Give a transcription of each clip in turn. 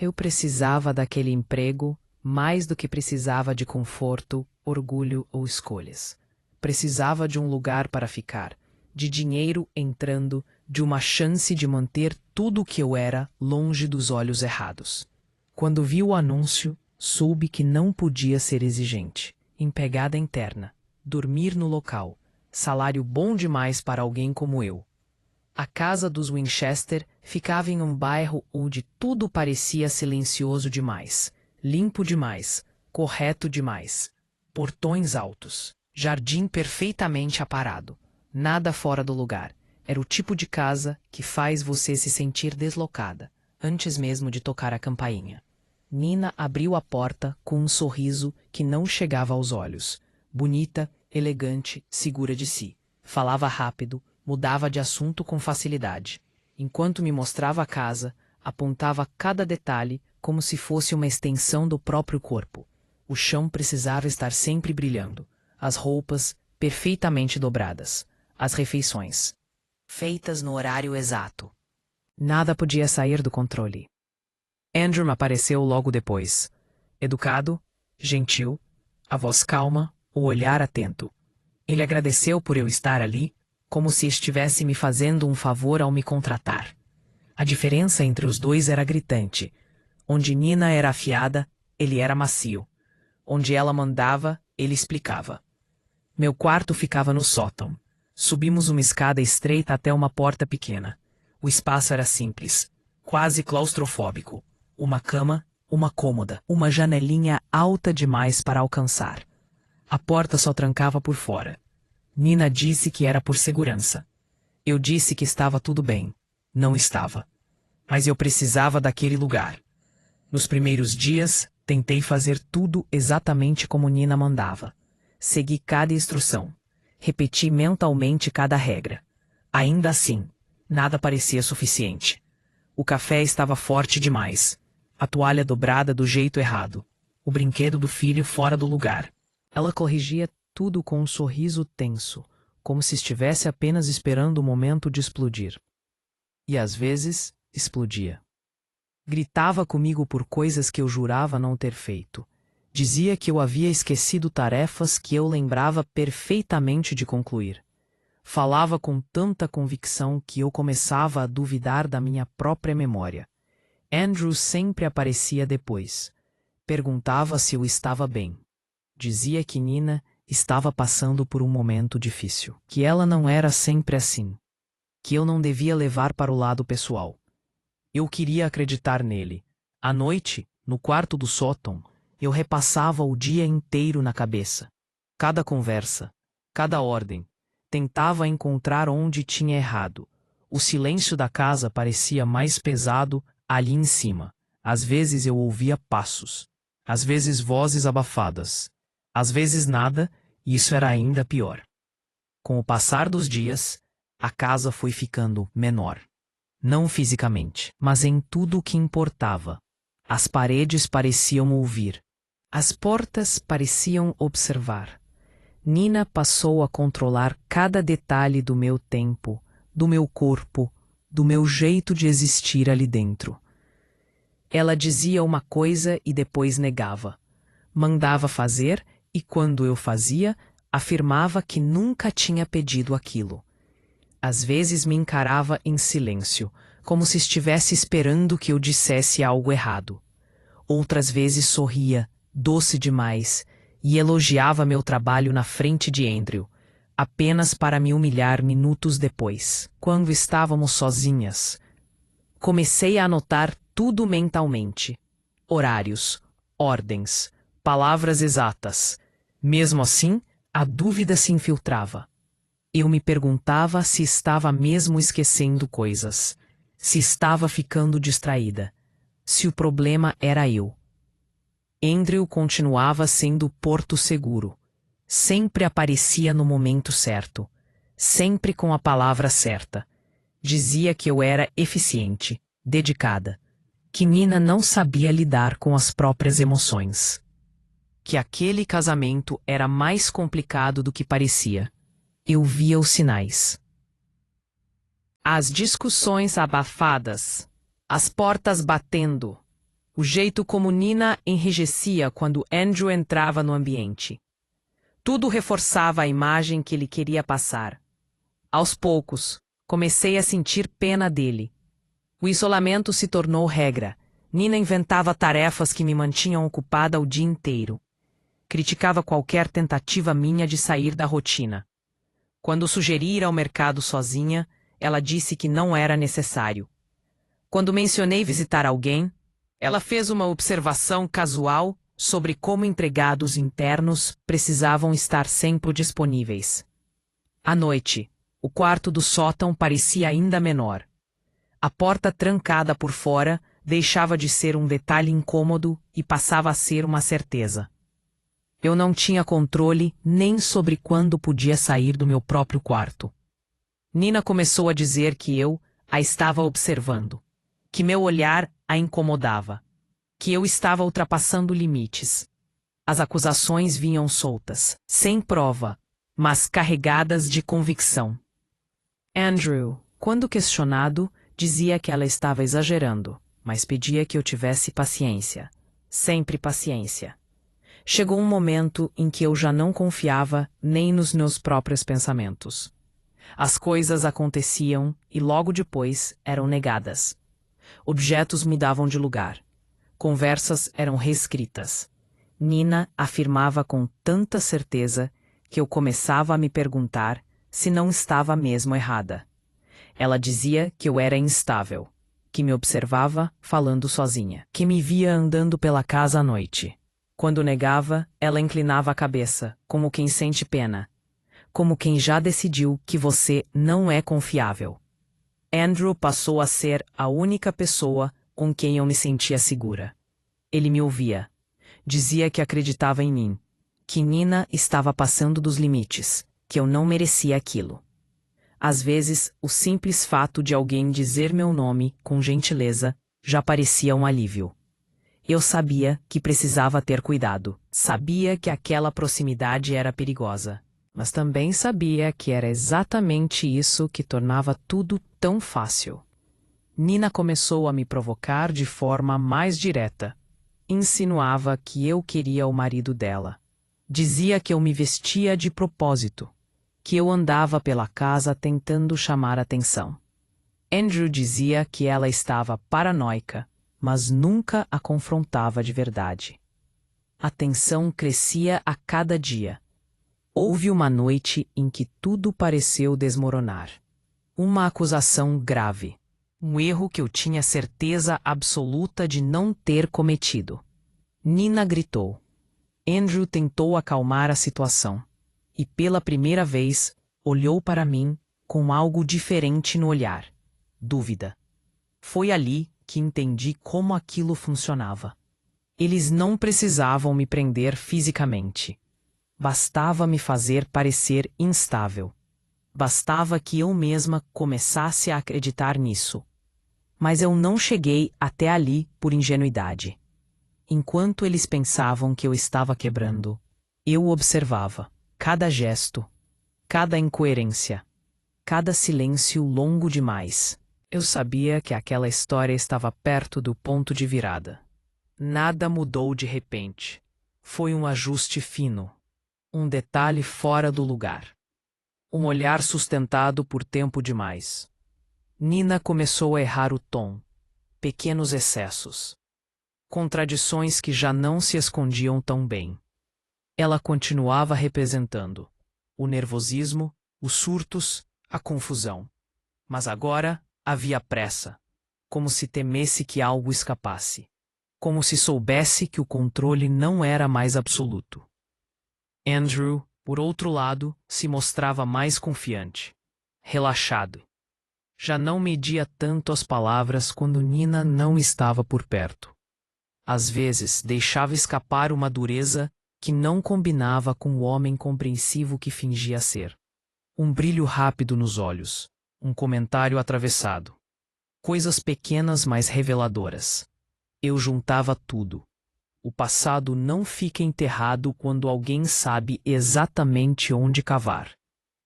Eu precisava daquele emprego mais do que precisava de conforto, orgulho ou escolhas. Precisava de um lugar para ficar, de dinheiro entrando, de uma chance de manter tudo o que eu era longe dos olhos errados. Quando vi o anúncio, soube que não podia ser exigente. Empregada interna, dormir no local, salário bom demais para alguém como eu. A casa dos Winchester ficava em um bairro onde tudo parecia silencioso demais, limpo demais, correto demais. Portões altos, jardim perfeitamente aparado, nada fora do lugar. Era o tipo de casa que faz você se sentir deslocada, antes mesmo de tocar a campainha. Nina abriu a porta com um sorriso que não chegava aos olhos. Bonita, elegante, segura de si. Falava rápido, mudava de assunto com facilidade. Enquanto me mostrava a casa, apontava cada detalhe como se fosse uma extensão do próprio corpo. O chão precisava estar sempre brilhando. As roupas perfeitamente dobradas. As refeições feitas no horário exato. Nada podia sair do controle. Andrew me apareceu logo depois. Educado, gentil, a voz calma, o olhar atento. Ele agradeceu por eu estar ali, como se estivesse me fazendo um favor ao me contratar. A diferença entre os dois era gritante. Onde Nina era afiada, ele era macio. Onde ela mandava, ele explicava. Meu quarto ficava no sótão. Subimos uma escada estreita até uma porta pequena. O espaço era simples, quase claustrofóbico. Uma cama, uma cômoda, uma janelinha alta demais para alcançar. A porta só trancava por fora. Nina disse que era por segurança. Eu disse que estava tudo bem. Não estava. Mas eu precisava daquele lugar. Nos primeiros dias, tentei fazer tudo exatamente como Nina mandava. Segui cada instrução. Repeti mentalmente cada regra. Ainda assim, nada parecia suficiente. O café estava forte demais. A toalha dobrada do jeito errado. O brinquedo do filho fora do lugar. Ela corrigia tudo com um sorriso tenso, como se estivesse apenas esperando o momento de explodir. E às vezes, explodia. Gritava comigo por coisas que eu jurava não ter feito. Dizia que eu havia esquecido tarefas que eu lembrava perfeitamente de concluir. Falava com tanta convicção que eu começava a duvidar da minha própria memória. Andrew sempre aparecia depois. Perguntava se eu estava bem. Dizia que Nina estava passando por um momento difícil. Que ela não era sempre assim. Que eu não devia levar para o lado pessoal. Eu queria acreditar nele. À noite, no quarto do sótão, eu repassava o dia inteiro na cabeça. Cada conversa, cada ordem. Tentava encontrar onde tinha errado. O silêncio da casa parecia mais pesado ali em cima. Às vezes eu ouvia passos. Às vezes vozes abafadas. Às vezes nada, e isso era ainda pior. Com o passar dos dias, a casa foi ficando menor. Não fisicamente, mas em tudo o que importava. As paredes pareciam ouvir. As portas pareciam observar. Nina passou a controlar cada detalhe do meu tempo, do meu corpo, do meu jeito de existir ali dentro. Ela dizia uma coisa e depois negava. Mandava fazer e, quando eu fazia, afirmava que nunca tinha pedido aquilo. Às vezes me encarava em silêncio, como se estivesse esperando que eu dissesse algo errado. Outras vezes sorria, doce demais, e elogiava meu trabalho na frente de Andrew, apenas para me humilhar minutos depois. Quando estávamos sozinhas, comecei a anotar tudo mentalmente. Horários, ordens, palavras exatas. Mesmo assim, a dúvida se infiltrava. Eu me perguntava se estava mesmo esquecendo coisas, se estava ficando distraída, se o problema era eu. Andrew continuava sendo o porto seguro. Sempre aparecia no momento certo, sempre com a palavra certa. Dizia que eu era eficiente, dedicada, que Nina não sabia lidar com as próprias emoções. Que aquele casamento era mais complicado do que parecia. Eu via os sinais. As discussões abafadas, as portas batendo, O jeito como Nina enrijecia quando Andrew entrava no ambiente. Tudo reforçava a imagem que ele queria passar. Aos poucos, comecei a sentir pena dele. O isolamento se tornou regra. Nina inventava tarefas que me mantinham ocupada o dia inteiro. Criticava qualquer tentativa minha de sair da rotina. Quando sugeri ir ao mercado sozinha, ela disse que não era necessário. Quando mencionei visitar alguém, ela fez uma observação casual sobre como empregados internos precisavam estar sempre disponíveis. À noite, o quarto do sótão parecia ainda menor. A porta trancada por fora deixava de ser um detalhe incômodo e passava a ser uma certeza. Eu não tinha controle nem sobre quando podia sair do meu próprio quarto. Nina começou a dizer que eu a estava observando, que meu olhar a incomodava, que eu estava ultrapassando limites. As acusações vinham soltas, sem prova, mas carregadas de convicção. Andrew, quando questionado, dizia que ela estava exagerando, mas pedia que eu tivesse paciência. Sempre paciência. Chegou um momento em que eu já não confiava nem nos meus próprios pensamentos. As coisas aconteciam e logo depois eram negadas. Objetos mudavam de lugar. Conversas eram reescritas. Nina afirmava com tanta certeza que eu começava a me perguntar se não estava mesmo errada. Ela dizia que eu era instável, que me observava falando sozinha, que me via andando pela casa à noite. Quando negava, ela inclinava a cabeça, como quem sente pena. Como quem já decidiu que você não é confiável. Andrew passou a ser a única pessoa com quem eu me sentia segura. Ele me ouvia. Dizia que acreditava em mim. Que Nina estava passando dos limites. Que eu não merecia aquilo. Às vezes, o simples fato de alguém dizer meu nome, com gentileza, já parecia um alívio. Eu sabia que precisava ter cuidado. Sabia que aquela proximidade era perigosa. Mas também sabia que era exatamente isso que tornava tudo tão fácil. Nina começou a me provocar de forma mais direta. Insinuava que eu queria o marido dela. Dizia que eu me vestia de propósito. Que eu andava pela casa tentando chamar atenção. Andrew dizia que ela estava paranoica, mas nunca a confrontava de verdade. A tensão crescia a cada dia. Houve uma noite em que tudo pareceu desmoronar. Uma acusação grave. Um erro que eu tinha certeza absoluta de não ter cometido. Nina gritou. Andrew tentou acalmar a situação. E pela primeira vez, olhou para mim com algo diferente no olhar. Dúvida. Foi ali que entendi como aquilo funcionava. Eles não precisavam me prender fisicamente. Bastava me fazer parecer instável. Bastava que eu mesma começasse a acreditar nisso. Mas eu não cheguei até ali por ingenuidade. Enquanto eles pensavam que eu estava quebrando, eu observava cada gesto, cada incoerência, cada silêncio longo demais. Eu sabia que aquela história estava perto do ponto de virada. Nada mudou de repente. Foi um ajuste fino. Um detalhe fora do lugar. Um olhar sustentado por tempo demais. Nina começou a errar o tom. Pequenos excessos. Contradições que já não se escondiam tão bem. Ela continuava representando o nervosismo, os surtos, a confusão. Mas agora havia pressa, como se temesse que algo escapasse, como se soubesse que o controle não era mais absoluto. Andrew, por outro lado, se mostrava mais confiante, relaxado. Já não media tanto as palavras quando Nina não estava por perto. Às vezes deixava escapar uma dureza que não combinava com o homem compreensivo que fingia ser. Um brilho rápido nos olhos, um comentário atravessado. Coisas pequenas, mas reveladoras. Eu juntava tudo. O passado não fica enterrado quando alguém sabe exatamente onde cavar.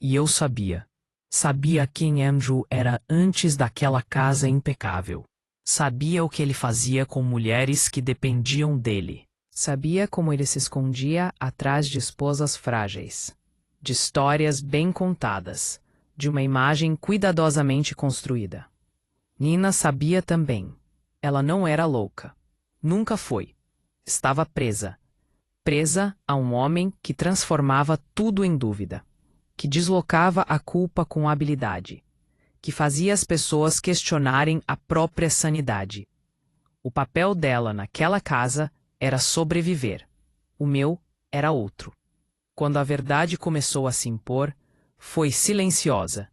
E eu sabia. Sabia quem Andrew era antes daquela casa impecável. Sabia o que ele fazia com mulheres que dependiam dele. Sabia como ele se escondia atrás de esposas frágeis, de histórias bem contadas, de uma imagem cuidadosamente construída. Nina sabia também. Ela não era louca. Nunca foi. Estava presa. Presa a um homem que transformava tudo em dúvida, que deslocava a culpa com habilidade, que fazia as pessoas questionarem a própria sanidade. O papel dela naquela casa era sobreviver. O meu era outro. Quando a verdade começou a se impor, foi silenciosa.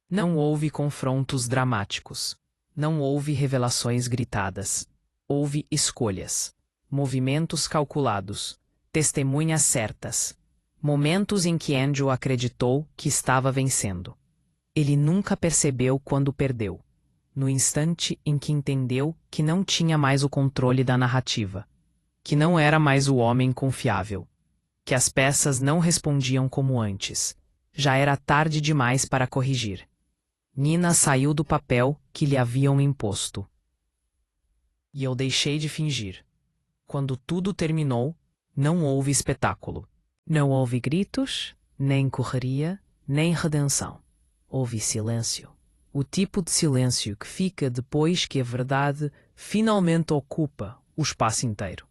Não houve confrontos dramáticos. Não houve revelações gritadas. Houve escolhas, movimentos calculados, testemunhas certas, momentos em que Andrew acreditou que estava vencendo. Ele nunca percebeu quando perdeu, no instante em que entendeu que não tinha mais o controle da narrativa, que não era mais o homem confiável, que as peças não respondiam como antes. Já era tarde demais para corrigir. Nina saiu do papel que lhe haviam imposto. E eu deixei de fingir. Quando tudo terminou, não houve espetáculo. Não houve gritos, nem correria, nem redenção. Houve silêncio. O tipo de silêncio que fica depois que a verdade finalmente ocupa o espaço inteiro.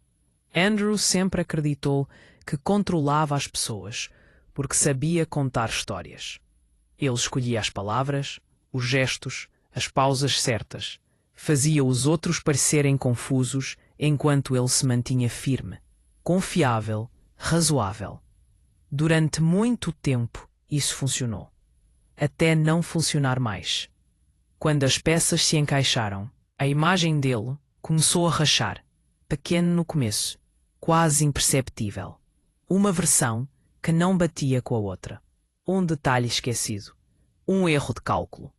Andrew sempre acreditou que controlava as pessoas, porque sabia contar histórias. Ele escolhia as palavras, os gestos, as pausas certas. Fazia os outros parecerem confusos, enquanto ele se mantinha firme, confiável, razoável. Durante muito tempo, isso funcionou. Até não funcionar mais. Quando as peças se encaixaram, a imagem dele começou a rachar, pequeno no começo, quase imperceptível. Uma versão que não batia com a outra. Um detalhe esquecido. Um erro de cálculo.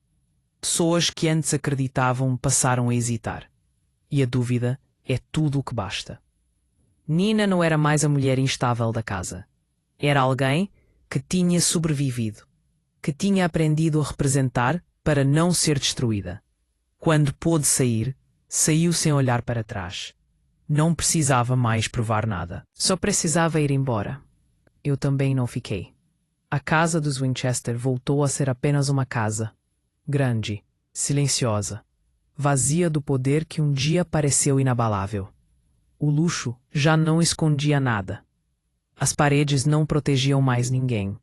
Pessoas que antes acreditavam passaram a hesitar. E a dúvida é tudo o que basta. Nina não era mais a mulher instável da casa. Era alguém que tinha sobrevivido, que tinha aprendido a representar para não ser destruída. Quando pôde sair, saiu sem olhar para trás. Não precisava mais provar nada. Só precisava ir embora. Eu também não fiquei. A casa dos Winchester voltou a ser apenas uma casa. Grande, silenciosa, vazia do poder que um dia pareceu inabalável. O luxo já não escondia nada. As paredes não protegiam mais ninguém.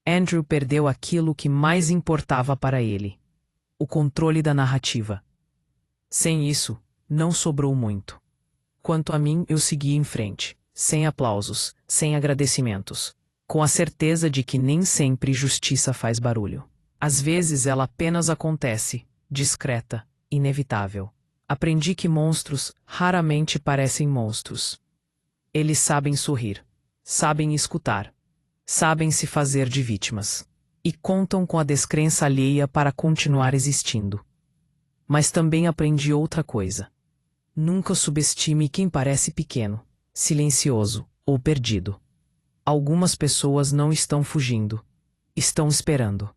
Andrew perdeu aquilo que mais importava para ele: o controle da narrativa. Sem isso, não sobrou muito. Quanto a mim, eu segui em frente, sem aplausos, sem agradecimentos, com a certeza de que nem sempre justiça faz barulho. Às vezes ela apenas acontece, discreta, inevitável. Aprendi que monstros raramente parecem monstros. Eles sabem sorrir, sabem escutar, sabem se fazer de vítimas, e contam com a descrença alheia para continuar existindo. Mas também aprendi outra coisa. Nunca subestime quem parece pequeno, silencioso ou perdido. Algumas pessoas não estão fugindo, estão esperando.